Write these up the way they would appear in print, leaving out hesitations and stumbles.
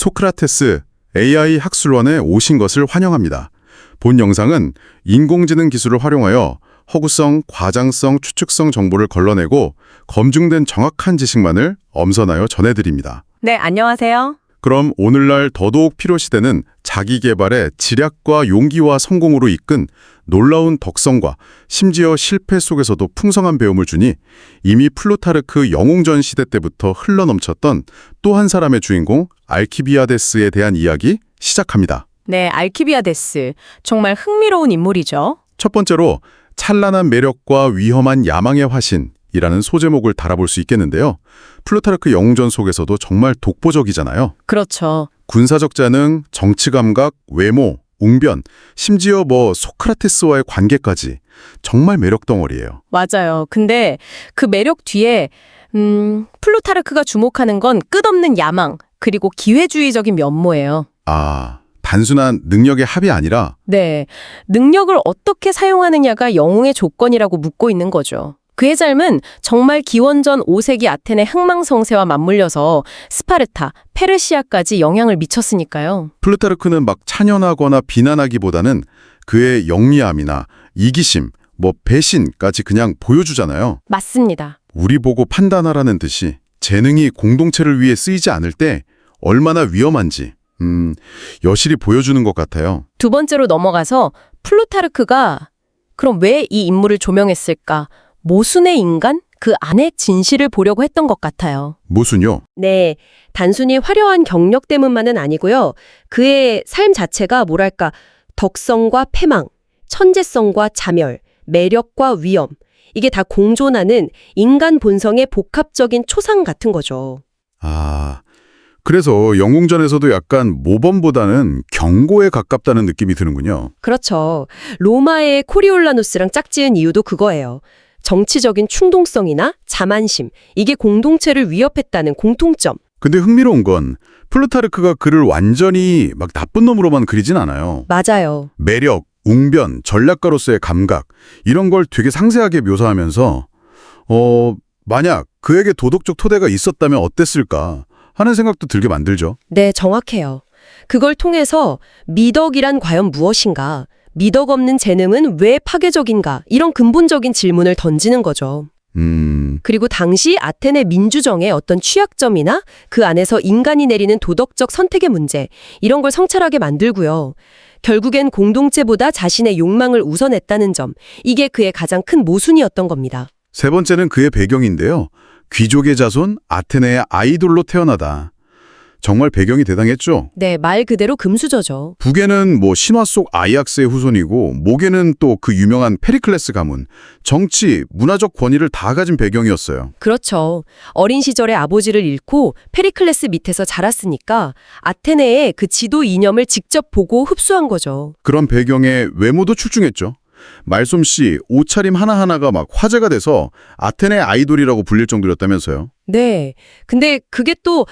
소크라테스 AI 학술원에 오신 것을 환영합니다. 본 영상은 인공지능 기술을 활용하여 허구성, 과장성, 추측성 정보를 걸러내고 검증된 정확한 지식만을 엄선하여 전해드립니다. 네, 안녕하세요. 그럼 오늘날 더더욱 필요시되는 자기개발의 지략과 용기와 성공으로 이끈 놀라운 덕성과 심지어 실패 속에서도 풍성한 배움을 주니 이미 플루타르크 영웅전 시대 때부터 흘러넘쳤던 또 한 사람의 주인공 알키비아데스에 대한 이야기 시작합니다. 네, 알키비아데스. 정말 흥미로운 인물이죠. 첫 번째로 찬란한 매력과 위험한 야망의 화신이라는 소제목을 달아볼 수 있겠는데요. 플루타르크 영웅전 속에서도 정말 독보적이잖아요. 그렇죠. 군사적 재능, 정치 감각, 외모, 웅변, 심지어 소크라테스와의 관계까지 정말 매력 덩어리예요. 맞아요. 근데 그 매력 뒤에 플루타르크가 주목하는 건 끝없는 야망, 그리고 기회주의적인 면모예요. 아, 단순한 능력의 합이 아니라 네, 능력을 어떻게 사용하느냐가 영웅의 조건이라고 묻고 있는 거죠. 그의 삶은 정말 기원전 5세기 아테네 흥망성쇠와 맞물려서 스파르타, 페르시아까지 영향을 미쳤으니까요. 플루타르크는 막 찬연하거나 비난하기보다는 그의 영리함이나 이기심, 배신까지 그냥 보여주잖아요. 맞습니다. 우리 보고 판단하라는 듯이 재능이 공동체를 위해 쓰이지 않을 때 얼마나 위험한지 여실히 보여주는 것 같아요. 두 번째로 넘어가서 플루타르크가 그럼 왜 이 인물을 조명했을까? 모순의 인간? 그 안의 진실을 보려고 했던 것 같아요. 모순요? 네, 단순히 화려한 경력 때문만은 아니고요. 그의 삶 자체가 덕성과 패망, 천재성과 자멸, 매력과 위험, 이게 다 공존하는 인간 본성의 복합적인 초상 같은 거죠. 아, 그래서 영웅전에서도 약간 모범보다는 경고에 가깝다는 느낌이 드는군요. 그렇죠. 로마의 코리올라누스랑 짝지은 이유도 그거예요. 정치적인 충동성이나 자만심, 이게 공동체를 위협했다는 공통점. 근데 흥미로운 건 플루타르크가 그를 완전히 나쁜 놈으로만 그리진 않아요. 맞아요. 매력, 웅변, 전략가로서의 감각 이런 걸 되게 상세하게 묘사하면서 만약 그에게 도덕적 토대가 있었다면 어땠을까 하는 생각도 들게 만들죠. 네, 정확해요. 그걸 통해서 미덕이란 과연 무엇인가? 미덕 없는 재능은 왜 파괴적인가? 이런 근본적인 질문을 던지는 거죠. 그리고 당시 아테네 민주정의 어떤 취약점이나 그 안에서 인간이 내리는 도덕적 선택의 문제, 이런 걸 성찰하게 만들고요. 결국엔 공동체보다 자신의 욕망을 우선했다는 점, 이게 그의 가장 큰 모순이었던 겁니다. 세 번째는 그의 배경인데요. 귀족의 자손, 아테네의 아이돌로 태어나다. 정말 배경이 대단했죠. 네, 말 그대로 금수저죠. 북에는 신화 속 아이악스의 후손이고 목에는 또 그 유명한 페리클레스 가문, 정치, 문화적 권위를 다 가진 배경이었어요. 그렇죠. 어린 시절에 아버지를 잃고 페리클레스 밑에서 자랐으니까 아테네의 그 지도 이념을 직접 보고 흡수한 거죠. 그런 배경에 외모도 출중했죠. 말솜씨, 옷차림 하나하나가 화제가 돼서 아테네 아이돌이라고 불릴 정도였다면서요. 네. 근데 그게 또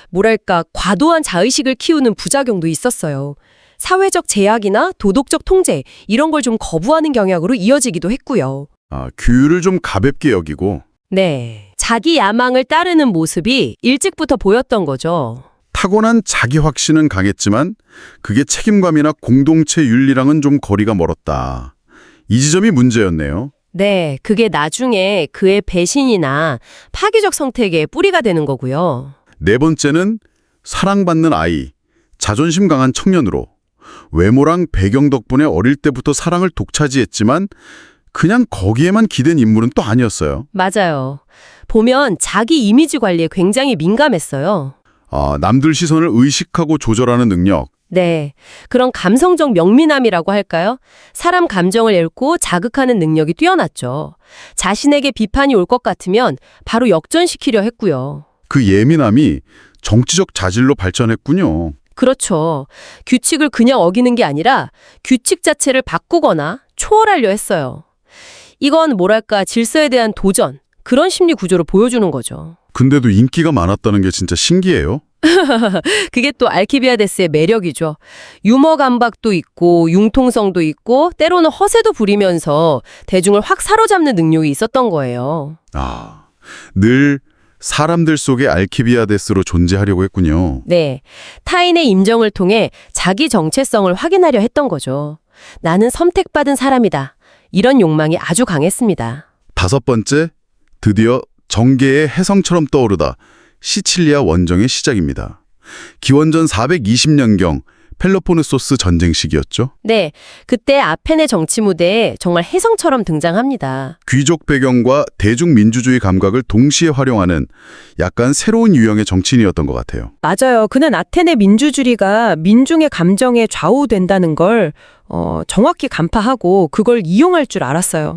과도한 자의식을 키우는 부작용도 있었어요. 사회적 제약이나 도덕적 통제, 이런 걸 좀 거부하는 경향으로 이어지기도 했고요. 규율을 좀 가볍게 여기고 네. 자기 야망을 따르는 모습이 일찍부터 보였던 거죠. 타고난 자기 확신은 강했지만 그게 책임감이나 공동체 윤리랑은 좀 거리가 멀었다. 이 지점이 문제였네요. 네. 그게 나중에 그의 배신이나 파괴적 선택의 뿌리가 되는 거고요. 네 번째는 사랑받는 아이, 자존심 강한 청년으로 외모랑 배경 덕분에 어릴 때부터 사랑을 독차지했지만 그냥 거기에만 기댄 인물은 또 아니었어요. 맞아요. 보면 자기 이미지 관리에 굉장히 민감했어요. 남들 시선을 의식하고 조절하는 능력. 네. 그런 감성적 명민함이라고 할까요? 사람 감정을 읽고 자극하는 능력이 뛰어났죠. 자신에게 비판이 올 것 같으면 바로 역전시키려 했고요. 그 예민함이 정치적 자질로 발전했군요. 그렇죠. 규칙을 그냥 어기는 게 아니라 규칙 자체를 바꾸거나 초월하려 했어요. 이건 질서에 대한 도전, 그런 심리 구조를 보여주는 거죠. 근데도 인기가 많았다는 게 진짜 신기해요. 그게 또 알키비아데스의 매력이죠. 유머 감각도 있고 융통성도 있고 때로는 허세도 부리면서 대중을 확 사로잡는 능력이 있었던 거예요. 늘 사람들 속에 알키비아데스로 존재하려고 했군요. 네, 타인의 임정을 통해 자기 정체성을 확인하려 했던 거죠. 나는 선택받은 사람이다. 이런 욕망이 아주 강했습니다. 5번째, 드디어 정계의 혜성처럼 떠오르다. 시칠리아 원정의 시작입니다. 기원전 420년경 펠로포네소스 전쟁 시기였죠. 네, 그때 아테네 정치 무대에 정말 혜성처럼 등장합니다. 귀족 배경과 대중민주주의 감각을 동시에 활용하는 약간 새로운 유형의 정치인이었던 것 같아요. 맞아요. 그는 아테네 민주주의가 민중의 감정에 좌우된다는 걸 정확히 간파하고 그걸 이용할 줄 알았어요.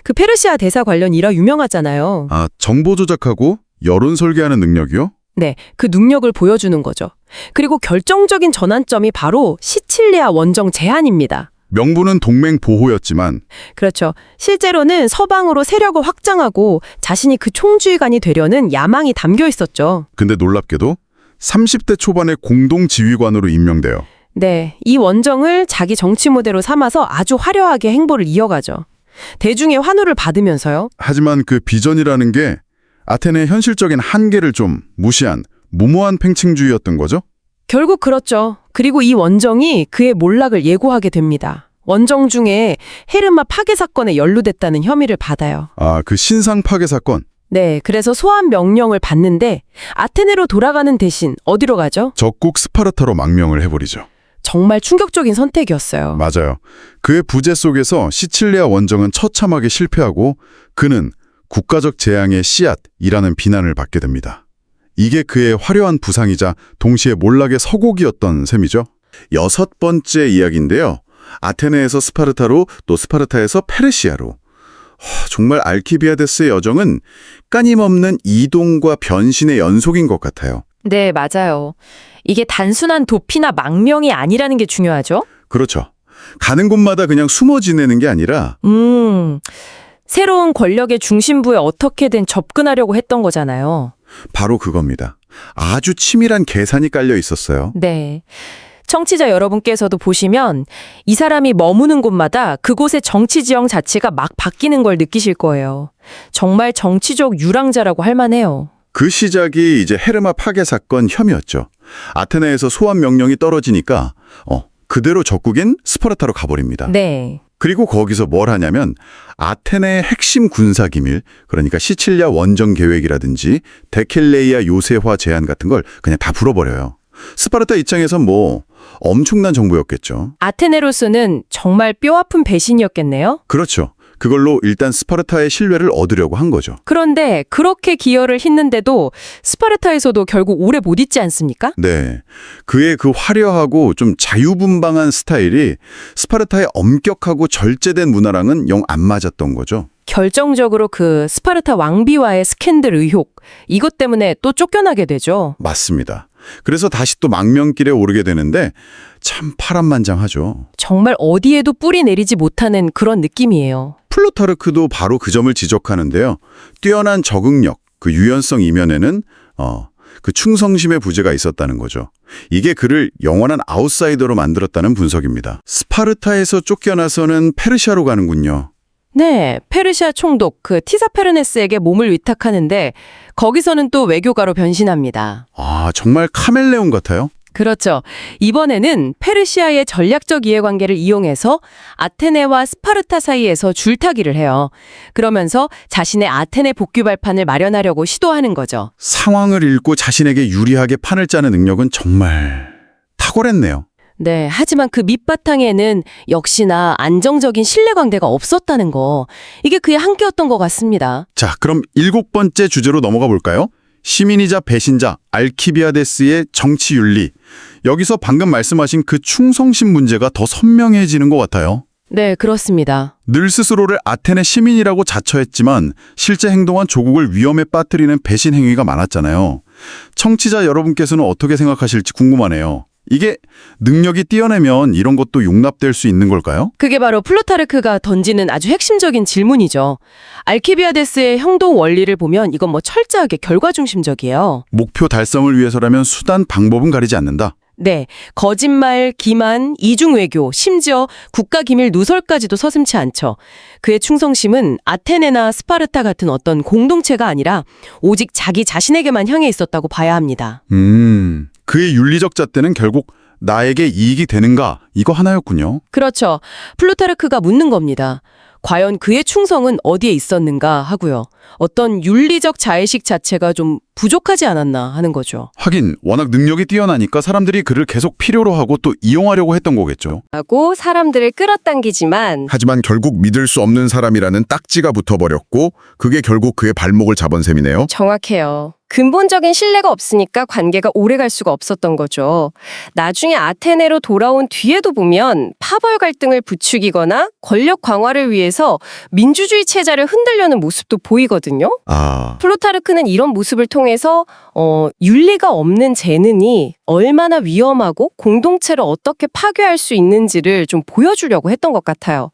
그 페르시아 대사 관련 일화 유명하잖아요. 아, 정보 조작하고 여론 설계하는 능력이요? 네, 그 능력을 보여주는 거죠. 그리고 결정적인 전환점이 바로 시칠리아 원정 제안입니다. 명분은 동맹 보호였지만 그렇죠. 실제로는 서방으로 세력을 확장하고 자신이 그 총지휘관이 되려는 야망이 담겨 있었죠. 근데 놀랍게도 30대 초반에 공동 지휘관으로 임명돼요. 네, 이 원정을 자기 정치 무대로 삼아서 아주 화려하게 행보를 이어가죠. 대중의 환호를 받으면서요. 하지만 그 비전이라는 게 아테네의 현실적인 한계를 좀 무시한 무모한 팽창주의였던 거죠? 결국 그렇죠. 그리고 이 원정이 그의 몰락을 예고하게 됩니다. 원정 중에 헤르마 파괴 사건에 연루됐다는 혐의를 받아요. 아, 그 신상 파괴 사건. 네, 그래서 소환 명령을 받는데 아테네로 돌아가는 대신 어디로 가죠? 적국 스파르타로 망명을 해버리죠. 정말 충격적인 선택이었어요. 맞아요. 그의 부재 속에서 시칠리아 원정은 처참하게 실패하고 그는 국가적 재앙의 씨앗이라는 비난을 받게 됩니다. 이게 그의 화려한 부상이자 동시에 몰락의 서곡이었던 셈이죠. 6번째 이야기인데요. 아테네에서 스파르타로 또 스파르타에서 페르시아로. 정말 알키비아데스의 여정은 끊임없는 이동과 변신의 연속인 것 같아요. 네, 맞아요. 이게 단순한 도피나 망명이 아니라는 게 중요하죠. 그렇죠. 가는 곳마다 그냥 숨어 지내는 게 아니라 새로운 권력의 중심부에 어떻게든 접근하려고 했던 거잖아요. 바로 그겁니다. 아주 치밀한 계산이 깔려 있었어요. 네. 청취자 여러분께서도 보시면 이 사람이 머무는 곳마다 그곳의 정치 지형 자체가 막 바뀌는 걸 느끼실 거예요. 정말 정치적 유랑자라고 할 만해요. 그 시작이 이제 헤르마 파괴 사건 혐의였죠. 아테네에서 소환 명령이 떨어지니까 그대로 적국인 스파르타로 가버립니다. 네. 그리고 거기서 뭘 하냐면 아테네의 핵심 군사 기밀, 그러니까 시칠리아 원정 계획이라든지 데켈레이아 요새화 제안 같은 걸 그냥 다 풀어버려요. 스파르타 입장에선 뭐 엄청난 정보였겠죠. 아테네로서는 정말 뼈아픈 배신이었겠네요. 그렇죠. 그걸로 일단 스파르타의 신뢰를 얻으려고 한 거죠. 그런데 그렇게 기여를 했는데도 스파르타에서도 결국 오래 못 있지 않습니까? 네. 그의 그 화려하고 좀 자유분방한 스타일이 스파르타의 엄격하고 절제된 문화랑은 영 안 맞았던 거죠. 결정적으로 그 스파르타 왕비와의 스캔들 의혹, 이것 때문에 또 쫓겨나게 되죠. 맞습니다. 그래서 다시 또 망명길에 오르게 되는데 참 파란만장하죠. 정말 어디에도 뿌리 내리지 못하는 그런 느낌이에요. 플루타르크도 바로 그 점을 지적하는데요. 뛰어난 적응력, 그 유연성 이면에는 그 충성심의 부재가 있었다는 거죠. 이게 그를 영원한 아웃사이더로 만들었다는 분석입니다. 스파르타에서 쫓겨나서는 페르시아로 가는군요. 네, 페르시아 총독 그 티사페르네스에게 몸을 위탁하는데 거기서는 또 외교가로 변신합니다. 아, 정말 카멜레온 같아요. 그렇죠. 이번에는 페르시아의 전략적 이해관계를 이용해서 아테네와 스파르타 사이에서 줄타기를 해요. 그러면서 자신의 아테네 복귀 발판을 마련하려고 시도하는 거죠. 상황을 읽고 자신에게 유리하게 판을 짜는 능력은 정말 탁월했네요. 네, 하지만 그 밑바탕에는 역시나 안정적인 신뢰관계가 없었다는 거. 이게 그의 한계였던 것 같습니다. 자, 그럼 7번째 주제로 넘어가 볼까요? 시민이자 배신자 알키비아데스의 정치윤리. 여기서 방금 말씀하신 그 충성심 문제가 더 선명해지는 것 같아요. 네, 그렇습니다. 늘 스스로를 아테네 시민이라고 자처했지만 실제 행동한 조국을 위험에 빠뜨리는 배신 행위가 많았잖아요. 청취자 여러분께서는 어떻게 생각하실지 궁금하네요. 이게 능력이 뛰어내면 이런 것도 용납될 수 있는 걸까요? 그게 바로 플루타르크가 던지는 아주 핵심적인 질문이죠. 알키비아데스의 행동 원리를 보면 이건 철저하게 결과 중심적이에요. 목표 달성을 위해서라면 수단, 방법은 가리지 않는다. 네, 거짓말, 기만, 이중외교, 심지어 국가기밀 누설까지도 서슴지 않죠. 그의 충성심은 아테네나 스파르타 같은 어떤 공동체가 아니라 오직 자기 자신에게만 향해 있었다고 봐야 합니다. 그의 윤리적 잣대는 결국 나에게 이익이 되는가 이거 하나였군요. 그렇죠. 플루타르크가 묻는 겁니다. 과연 그의 충성은 어디에 있었는가 하고요. 어떤 윤리적 자의식 자체가 좀 부족하지 않았나 하는 거죠. 하긴 워낙 능력이 뛰어나니까 사람들이 그를 계속 필요로 하고 또 이용하려고 했던 거겠죠. 하고 사람들을 끌어당기지만 하지만 결국 믿을 수 없는 사람이라는 딱지가 붙어버렸고 그게 결국 그의 발목을 잡은 셈이네요. 정확해요. 근본적인 신뢰가 없으니까 관계가 오래갈 수가 없었던 거죠. 나중에 아테네로 돌아온 뒤에도 보면 파벌 갈등을 부추기거나 권력 강화를 위해서 민주주의 체제를 흔들려는 모습도 보이거든요. 플루타르크는 이런 모습을 통해서 윤리가 없는 재능이 얼마나 위험하고 공동체를 어떻게 파괴할 수 있는지를 좀 보여주려고 했던 것 같아요.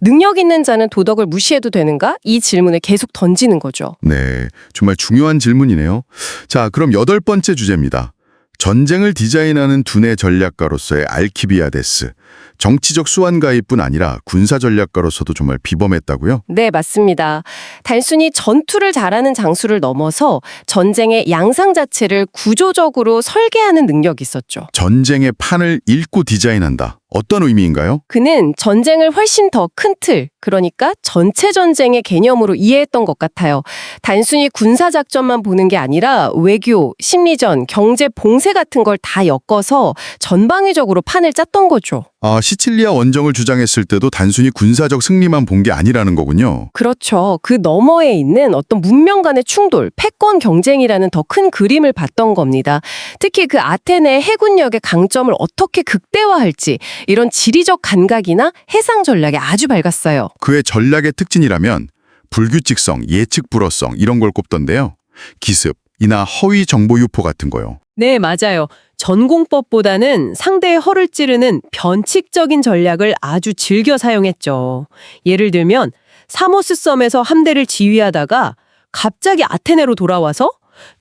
능력 있는 자는 도덕을 무시해도 되는가? 이 질문을 계속 던지는 거죠. 네, 정말 중요한 질문이네요. 자, 그럼 8번째 주제입니다. 전쟁을 디자인하는 두뇌 전략가로서의 알키비아데스. 정치적 수완가이뿐 아니라 군사 전략가로서도 정말 비범했다고요? 네, 맞습니다. 단순히 전투를 잘하는 장수를 넘어서 전쟁의 양상 자체를 구조적으로 설계하는 능력이 있었죠. 전쟁의 판을 읽고 디자인한다. 어떤 의미인가요? 그는 전쟁을 훨씬 더 큰 틀, 그러니까 전체 전쟁의 개념으로 이해했던 것 같아요. 단순히 군사작전만 보는 게 아니라 외교, 심리전, 경제, 봉쇄 같은 걸 다 엮어서 전방위적으로 판을 짰던 거죠. 시칠리아 원정을 주장했을 때도 단순히 군사적 승리만 본 게 아니라는 거군요. 그렇죠. 그 너머에 있는 어떤 문명 간의 충돌, 패권 경쟁이라는 더 큰 그림을 봤던 겁니다. 특히 그 아테네 해군력의 강점을 어떻게 극대화할지 이런 지리적 감각이나 해상 전략에 아주 밝았어요. 그의 전략의 특징이라면 불규칙성, 예측 불허성 이런 걸 꼽던데요. 기습이나 허위 정보 유포 같은 거요. 네, 맞아요. 전공법보다는 상대의 허를 찌르는 변칙적인 전략을 아주 즐겨 사용했죠. 예를 들면 사모스 섬에서 함대를 지휘하다가 갑자기 아테네로 돌아와서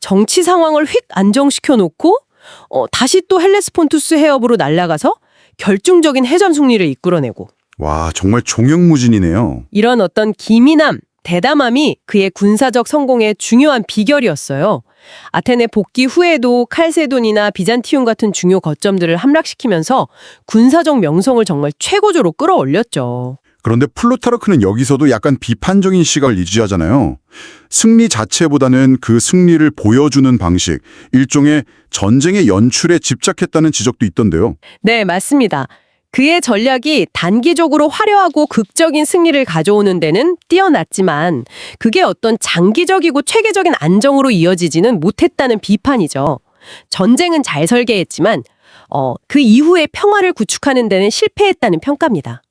정치 상황을 휙 안정시켜 놓고 다시 또 헬레스폰투스 해협으로 날아가서 결정적인 해전 승리를 이끌어내고. 와, 정말 종횡무진이네요. 이런 어떤 기민함, 대담함이 그의 군사적 성공의 중요한 비결이었어요. 아테네 복귀 후에도 칼세돈이나 비잔티움 같은 중요 거점들을 함락시키면서 군사적 명성을 정말 최고조로 끌어올렸죠. 그런데 플루타르크는 여기서도 약간 비판적인 시각을 유지하잖아요. 승리 자체보다는 그 승리를 보여주는 방식, 일종의 전쟁의 연출에 집착했다는 지적도 있던데요. 네, 맞습니다. 그의 전략이 단기적으로 화려하고 극적인 승리를 가져오는 데는 뛰어났지만 그게 어떤 장기적이고 체계적인 안정으로 이어지지는 못했다는 비판이죠. 전쟁은 잘 설계했지만 그 이후에 평화를 구축하는 데는 실패했다는 평가입니다.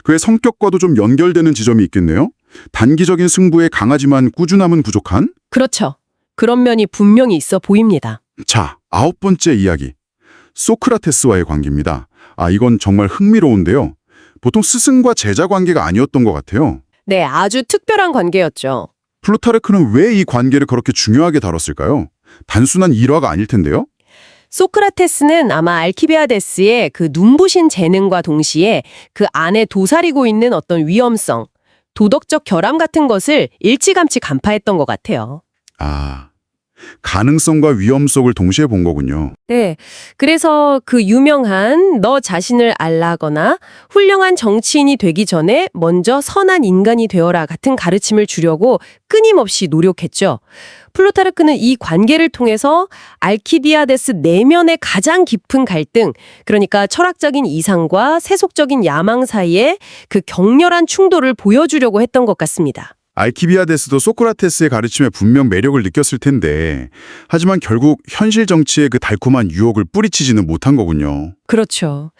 그의 성격과도 좀 연결되는 지점이 있겠네요. 단기적인 승부에 강하지만 꾸준함은 부족한? 그렇죠. 그런 면이 분명히 있어 보입니다. 자, 9번째 이야기. 소크라테스와의 관계입니다. 이건 정말 흥미로운데요. 보통 스승과 제자 관계가 아니었던 것 같아요. 네, 아주 특별한 관계였죠. 플루타르크는 왜 이 관계를 그렇게 중요하게 다뤘을까요? 단순한 일화가 아닐 텐데요. 소크라테스는 아마 알키비아데스의 그 눈부신 재능과 동시에 그 안에 도사리고 있는 어떤 위험성, 도덕적 결함 같은 것을 일찌감치 간파했던 것 같아요. 가능성과 위험성을 동시에 본 거군요. 네. 그래서 그 유명한 너 자신을 알라거나 훌륭한 정치인이 되기 전에 먼저 선한 인간이 되어라 같은 가르침을 주려고 끊임없이 노력했죠. 플루타르크는 이 관계를 통해서 알키비아데스 내면의 가장 깊은 갈등, 그러니까 철학적인 이상과 세속적인 야망 사이의 그 격렬한 충돌을 보여주려고 했던 것 같습니다. 알키비아데스도 소크라테스의 가르침에 분명 매력을 느꼈을 텐데 하지만 결국 현실 정치의 그 달콤한 유혹을 뿌리치지는 못한 거군요. 그렇죠.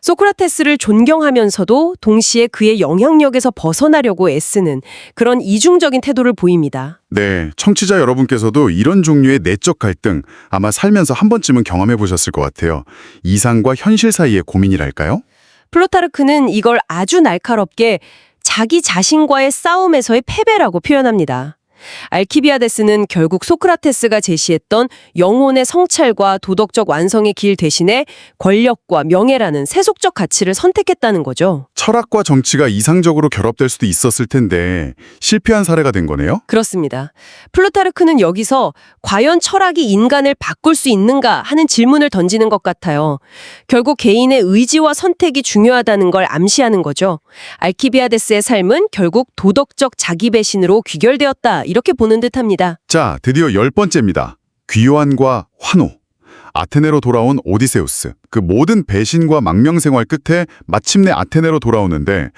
소크라테스를 존경하면서도 동시에 그의 영향력에서 벗어나려고 애쓰는 그런 이중적인 태도를 보입니다. 네, 청취자 여러분께서도 이런 종류의 내적 갈등 아마 살면서 한 번쯤은 경험해 보셨을 것 같아요. 이상과 현실 사이의 고민이랄까요? 플루타르크는 이걸 아주 날카롭게 자기 자신과의 싸움에서의 패배라고 표현합니다. 알키비아데스는 결국 소크라테스가 제시했던 영혼의 성찰과 도덕적 완성의 길 대신에 권력과 명예라는 세속적 가치를 선택했다는 거죠. 철학과 정치가 이상적으로 결합될 수도 있었을 텐데 실패한 사례가 된 거네요? 그렇습니다. 플루타르크는 여기서 과연 철학이 인간을 바꿀 수 있는가 하는 질문을 던지는 것 같아요. 결국 개인의 의지와 선택이 중요하다는 걸 암시하는 거죠. 알키비아데스의 삶은 결국 도덕적 자기 배신으로 귀결되었다 이렇게 보는 듯합니다. 자, 드디어 10번째입니다. 귀환과 환호. 아테네로 돌아온 오디세우스. 그 모든 배신과 망명생활 끝에 마침내 아테네로 돌아오는데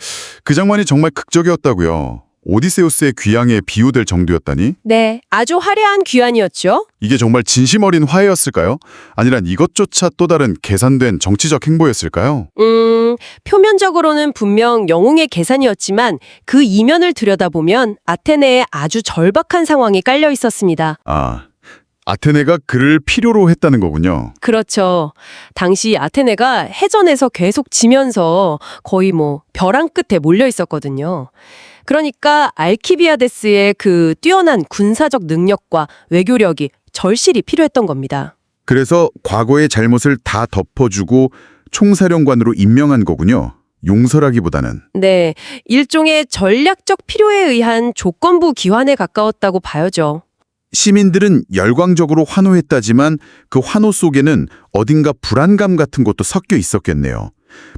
그 장면이 정말 극적이었다고요. 오디세우스의 귀향에 비유될 정도였다니? 네, 아주 화려한 귀환이었죠. 이게 정말 진심 어린 화해였을까요? 아니란 이것조차 또 다른 계산된 정치적 행보였을까요? 표면적으로는 분명 영웅의 계산이었지만 그 이면을 들여다보면 아테네에 아주 절박한 상황이 깔려 있었습니다. 아테네가 그를 필요로 했다는 거군요. 그렇죠. 당시 아테네가 해전에서 계속 지면서 거의 벼랑 끝에 몰려 있었거든요. 그러니까 알키비아데스의 그 뛰어난 군사적 능력과 외교력이 절실히 필요했던 겁니다. 그래서 과거의 잘못을 다 덮어주고 총사령관으로 임명한 거군요. 용서라기보다는. 네, 일종의 전략적 필요에 의한 조건부 기환에 가까웠다고 봐야죠. 시민들은 열광적으로 환호했다지만 그 환호 속에는 어딘가 불안감 같은 것도 섞여 있었겠네요.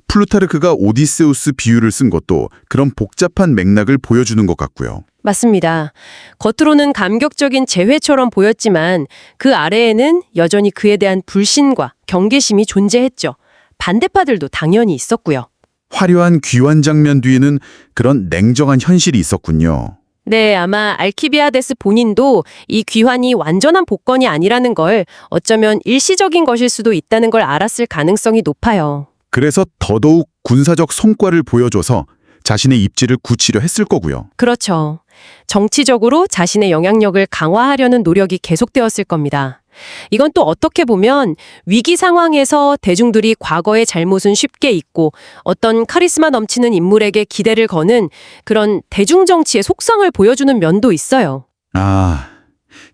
플루타르크가 오디세우스 비유를 쓴 것도 그런 복잡한 맥락을 보여주는 것 같고요. 맞습니다. 겉으로는 감격적인 재회처럼 보였지만 그 아래에는 여전히 그에 대한 불신과 경계심이 존재했죠. 반대파들도 당연히 있었고요. 화려한 귀환 장면 뒤에는 그런 냉정한 현실이 있었군요. 네, 아마 알키비아데스 본인도 이 귀환이 완전한 복권이 아니라는 걸 어쩌면 일시적인 것일 수도 있다는 걸 알았을 가능성이 높아요. 그래서 더더욱 군사적 성과를 보여줘서 자신의 입지를 굳히려 했을 거고요. 그렇죠. 정치적으로 자신의 영향력을 강화하려는 노력이 계속되었을 겁니다. 이건 또 어떻게 보면 위기 상황에서 대중들이 과거의 잘못은 쉽게 잊고 어떤 카리스마 넘치는 인물에게 기대를 거는 그런 대중정치의 속성을 보여주는 면도 있어요.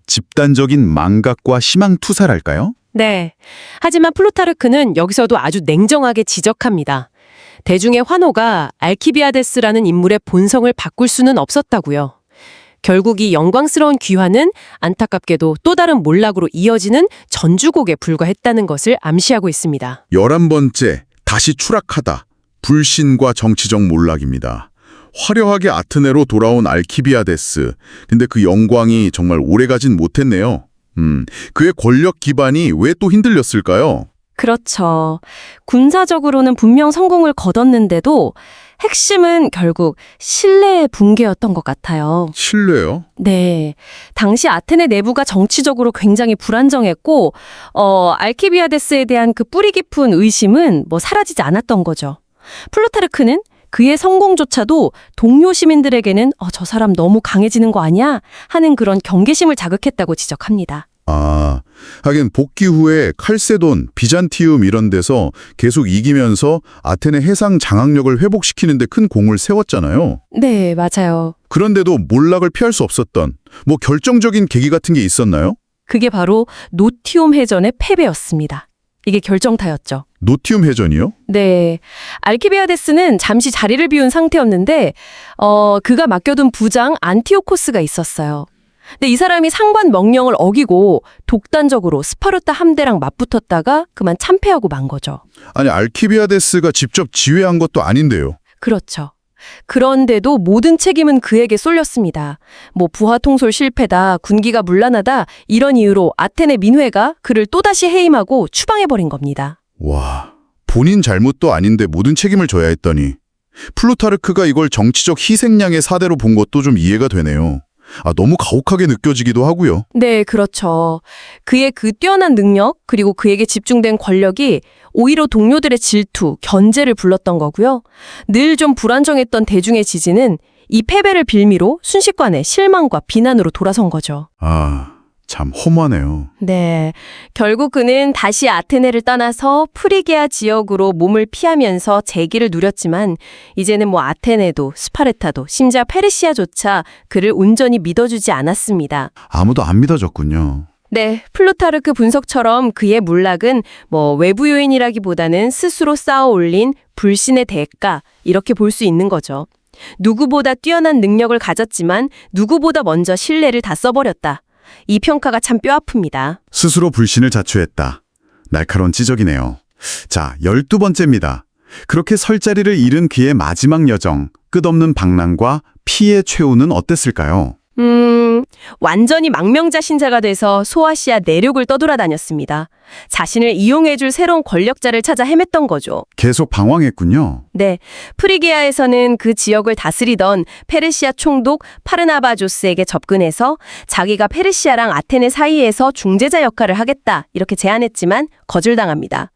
집단적인 망각과 희망투사랄까요? 네. 하지만 플루타르크는 여기서도 아주 냉정하게 지적합니다. 대중의 환호가 알키비아데스라는 인물의 본성을 바꿀 수는 없었다고요. 결국 이 영광스러운 귀환은 안타깝게도 또 다른 몰락으로 이어지는 전주곡에 불과했다는 것을 암시하고 있습니다. 11번째, 다시 추락하다. 불신과 정치적 몰락입니다. 화려하게 아테네로 돌아온 알키비아데스. 근데 그 영광이 정말 오래가진 못했네요. 그의 권력 기반이 왜 또 흔들렸을까요? 그렇죠. 군사적으로는 분명 성공을 거뒀는데도 핵심은 결국 신뢰의 붕괴였던 것 같아요. 신뢰요? 네. 당시 아테네 내부가 정치적으로 굉장히 불안정했고, 알키비아데스에 대한 그 뿌리 깊은 의심은 사라지지 않았던 거죠. 플루타르크는 그의 성공조차도 동료 시민들에게는 저 사람 너무 강해지는 거 아니야? 하는 그런 경계심을 자극했다고 지적합니다. 하긴 복귀 후에 칼세돈, 비잔티움 이런 데서 계속 이기면서 아테네 해상 장악력을 회복시키는 데 큰 공을 세웠잖아요. 네, 맞아요. 그런데도 몰락을 피할 수 없었던 결정적인 계기 같은 게 있었나요? 그게 바로 노티움 해전의 패배였습니다. 이게 결정타였죠. 노티움 해전이요? 네. 알키비아데스는 잠시 자리를 비운 상태였는데 그가 맡겨둔 부장 안티오코스가 있었어요. 근데 이 사람이 상관 명령을 어기고 독단적으로 스파르타 함대랑 맞붙었다가 그만 참패하고 만 거죠. 아니, 알키비아데스가 직접 지휘한 것도 아닌데요. 그렇죠. 그런데도 모든 책임은 그에게 쏠렸습니다. 부하 통솔 실패다, 군기가 문란하다 이런 이유로 아테네 민회가 그를 또다시 해임하고 추방해버린 겁니다. 와, 본인 잘못도 아닌데 모든 책임을 져야 했더니 플루타르크가 이걸 정치적 희생양의 사대로 본 것도 좀 이해가 되네요. 너무 가혹하게 느껴지기도 하고요. 네, 그렇죠. 그의 그 뛰어난 능력 그리고 그에게 집중된 권력이 오히려 동료들의 질투, 견제를 불렀던 거고요. 늘 좀 불안정했던 대중의 지지는 이 패배를 빌미로 순식간에 실망과 비난으로 돌아선 거죠. 참 허무하네요. 네. 결국 그는 다시 아테네를 떠나서 프리게아 지역으로 몸을 피하면서 재기를 누렸지만 이제는 뭐 아테네도 스파르타도 심지어 페르시아조차 그를 온전히 믿어주지 않았습니다. 아무도 안 믿어졌군요. 네, 플루타르크 분석처럼 그의 몰락은 뭐 외부 요인이라기보다는 스스로 쌓아 올린 불신의 대가 이렇게 볼 수 있는 거죠. 누구보다 뛰어난 능력을 가졌지만 누구보다 먼저 신뢰를 다 써버렸다. 이 평가가 참 뼈아픕니다. 스스로 불신을 자초했다. 날카로운 지적이네요. 자, 12번째입니다. 그렇게 설 자리를 잃은 그의 마지막 여정, 끝없는 방랑과 피의 최후는 어땠을까요? 완전히 망명자신자가 돼서 소아시아 내륙을 떠돌아다녔습니다. 자신을 이용해줄 새로운 권력자를 찾아 헤맸던 거죠. 계속 방황했군요. 네, 프리게아에서는 그 지역을 다스리던 페르시아 총독 파르나바조스에게 접근해서 자기가 페르시아랑 아테네 사이에서 중재자 역할을 하겠다 이렇게 제안했지만 거절당합니다.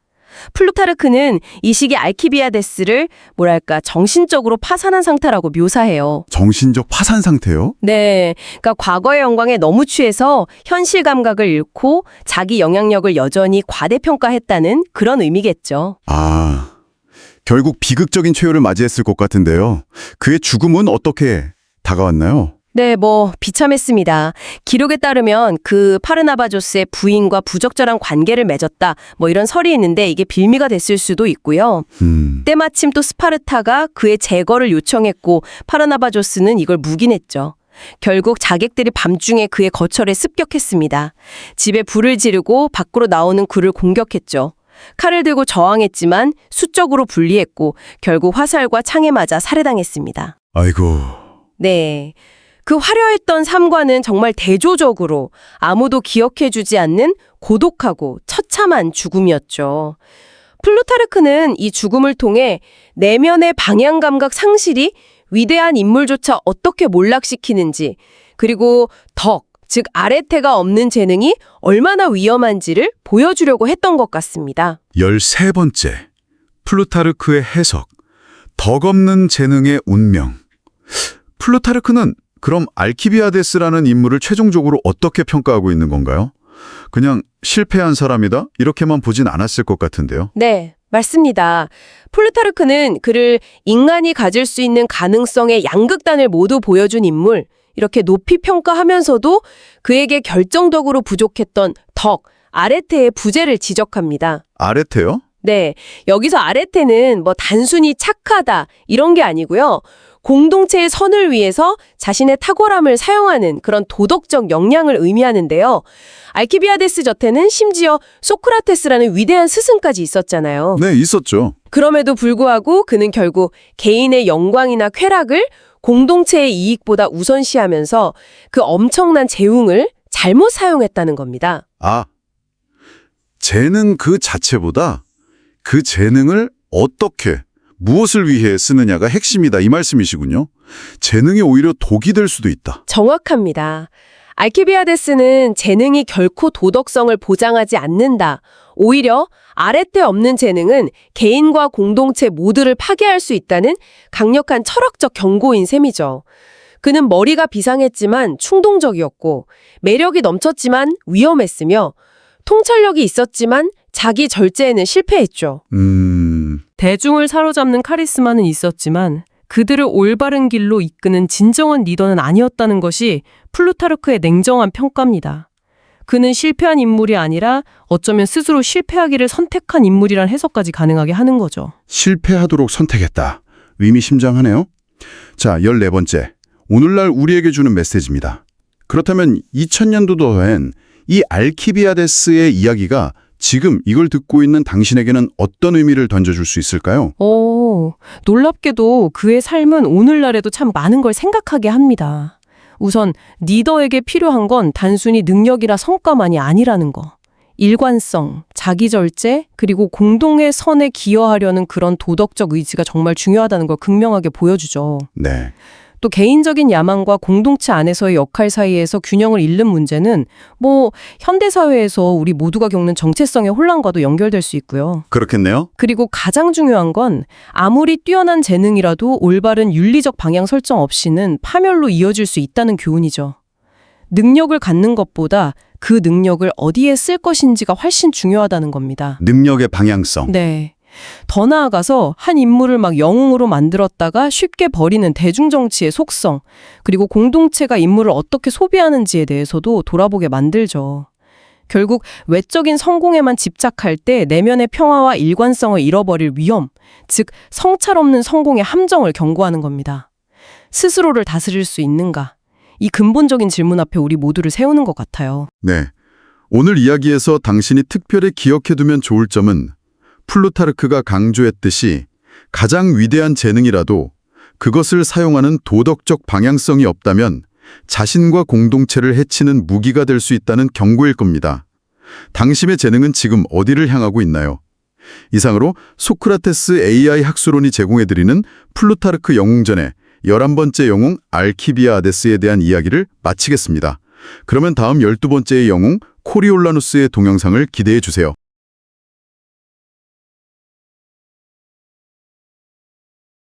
플루타르크는 이 시기 알키비아데스를 뭐랄까 정신적으로 파산한 상태라고 묘사해요. 정신적 파산 상태요? 네, 그러니까 과거의 영광에 너무 취해서 현실 감각을 잃고 자기 영향력을 여전히 과대평가했다는 그런 의미겠죠. 아, 결국 비극적인 최후를 맞이했을 것 같은데요. 그의 죽음은 어떻게 다가왔나요? 네, 뭐 비참했습니다. 기록에 따르면 그 파르나바조스의 부인과 부적절한 관계를 맺었다. 뭐 이런 설이 있는데 이게 빌미가 됐을 수도 있고요. 때마침 또 스파르타가 그의 제거를 요청했고 파르나바조스는 이걸 묵인했죠. 결국 자객들이 밤중에 그의 거처에 습격했습니다. 집에 불을 지르고 밖으로 나오는 그를 공격했죠. 칼을 들고 저항했지만 수적으로 불리했고 결국 화살과 창에 맞아 살해당했습니다. 아이고. 네. 그 화려했던 삶과는 정말 대조적으로 아무도 기억해주지 않는 고독하고 처참한 죽음이었죠. 플루타르크는 이 죽음을 통해 내면의 방향감각 상실이 위대한 인물조차 어떻게 몰락시키는지, 그리고 덕, 즉 아레테가 없는 재능이 얼마나 위험한지를 보여주려고 했던 것 같습니다. 13번째. 플루타르크의 해석. 덕없는 재능의 운명. 플루타르크는 그럼 알키비아데스라는 인물을 최종적으로 어떻게 평가하고 있는 건가요? 그냥 실패한 사람이다? 이렇게만 보진 않았을 것 같은데요. 네, 맞습니다. 플루타르크는 그를 인간이 가질 수 있는 가능성의 양극단을 모두 보여준 인물, 이렇게 높이 평가하면서도 그에게 결정적으로 부족했던 덕, 아레테의 부재를 지적합니다. 아레테요? 네, 여기서 아레테는 뭐 단순히 착하다 이런 게 아니고요. 공동체의 선을 위해서 자신의 탁월함을 사용하는 그런 도덕적 역량을 의미하는데요. 알키비아데스 곁에는 심지어 소크라테스라는 위대한 스승까지 있었잖아요. 네, 있었죠. 그럼에도 불구하고 그는 결국 개인의 영광이나 쾌락을 공동체의 이익보다 우선시하면서 그 엄청난 재웅을 잘못 사용했다는 겁니다. 아, 재능 그 자체보다 그 재능을 어떻게, 무엇을 위해 쓰느냐가 핵심이다 이 말씀이시군요. 재능이 오히려 독이 될 수도 있다. 정확합니다. 알키비아데스는 재능이 결코 도덕성을 보장하지 않는다. 오히려 아랫대 없는 재능은 개인과 공동체 모두를 파괴할 수 있다는 강력한 철학적 경고인 셈이죠. 그는 머리가 비상했지만 충동적이었고 매력이 넘쳤지만 위험했으며 통찰력이 있었지만 자기 절제에는 실패했죠. 대중을 사로잡는 카리스마는 있었지만 그들을 올바른 길로 이끄는 진정한 리더는 아니었다는 것이 플루타르크의 냉정한 평가입니다. 그는 실패한 인물이 아니라 어쩌면 스스로 실패하기를 선택한 인물이란 해석까지 가능하게 하는 거죠. 실패하도록 선택했다. 의미심장하네요. 자, 14번째. 오늘날 우리에게 주는 메시지입니다. 그렇다면 2000년도도 된 이 알키비아데스의 이야기가 지금 이걸 듣고 있는 당신에게는 어떤 의미를 던져줄 수 있을까요? 놀랍게도 그의 삶은 오늘날에도 참 많은 걸 생각하게 합니다. 우선 리더에게 필요한 건 단순히 능력이나 성과만이 아니라는 거. 일관성, 자기절제, 그리고 공동의 선에 기여하려는 그런 도덕적 의지가 정말 중요하다는 걸 극명하게 보여주죠. 네. 또 개인적인 야망과 공동체 안에서의 역할 사이에서 균형을 잃는 문제는 현대사회에서 우리 모두가 겪는 정체성의 혼란과도 연결될 수 있고요. 그렇겠네요. 그리고 가장 중요한 건 아무리 뛰어난 재능이라도 올바른 윤리적 방향 설정 없이는 파멸로 이어질 수 있다는 교훈이죠. 능력을 갖는 것보다 그 능력을 어디에 쓸 것인지가 훨씬 중요하다는 겁니다. 능력의 방향성. 네. 더 나아가서 한 인물을 막 영웅으로 만들었다가 쉽게 버리는 대중정치의 속성, 그리고 공동체가 인물을 어떻게 소비하는지에 대해서도 돌아보게 만들죠. 결국 외적인 성공에만 집착할 때 내면의 평화와 일관성을 잃어버릴 위험, 즉 성찰 없는 성공의 함정을 경고하는 겁니다. 스스로를 다스릴 수 있는가? 이 근본적인 질문 앞에 우리 모두를 세우는 것 같아요. 네. 오늘 이야기에서 당신이 특별히 기억해두면 좋을 점은 플루타르크가 강조했듯이 가장 위대한 재능이라도 그것을 사용하는 도덕적 방향성이 없다면 자신과 공동체를 해치는 무기가 될 수 있다는 경고일 겁니다. 당신의 재능은 지금 어디를 향하고 있나요? 이상으로 소크라테스 AI 학술론이 제공해드리는 플루타르크 영웅전의 11번째 영웅 알키비아데스에 대한 이야기를 마치겠습니다. 그러면 다음 12번째의 영웅 코리올라누스의 동영상을 기대해 주세요.